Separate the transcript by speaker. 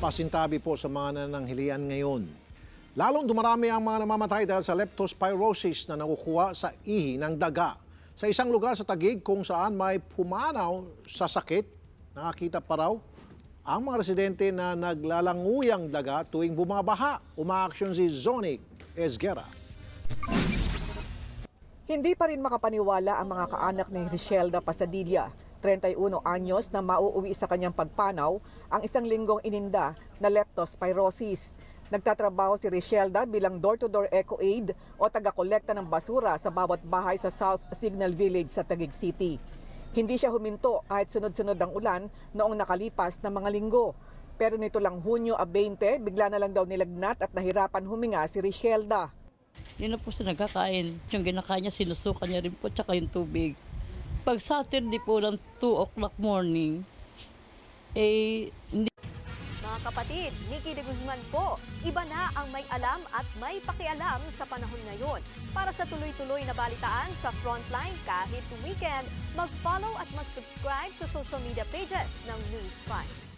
Speaker 1: pasintabi po sa mga nananghilian ngayon. Lalong dumarami ang mga namamatay dahil sa leptospirosis na nakukuha sa ihi ng daga. Sa isang lugar sa Taguig kung saan may pumanaw sa sakit, nakakita pa raw ang mga residente na naglalanguyang daga tuwing bumabaha. Umaaksyon si Zonic Esguera.
Speaker 2: Hindi pa rin makapaniwala ang mga kaanak ni Rishelda Pasadilla, 31 anyos na mauuwi sa kanyang pagpanaw ang isang linggong ininda na leptospirosis. Nagtatrabaho si Rishelda bilang door-to-door eco aid o taga-kolekta ng basura sa bawat bahay sa South Signal Village sa Taguig City. Hindi siya huminto kahit sunod-sunod ang ulan noong nakalipas na mga linggo. Pero nito lang Hunyo 20, bigla na lang daw nilagnat at nahirapan huminga si Rishelda.
Speaker 3: Hindi na po siya nagkakain. Yung ginakain niya, sinusukan niya rin po, tsaka yung tubig. Pag Saturday po ng 2 o'clock morning, hindi.
Speaker 4: Mga kapatid, Nikki de Guzman po, iba na ang may alam at may pakialam sa panahon ngayon. Para sa tuloy-tuloy na balitaan sa Frontline kahit weekend, mag-follow at mag-subscribe sa social media pages ng News 5.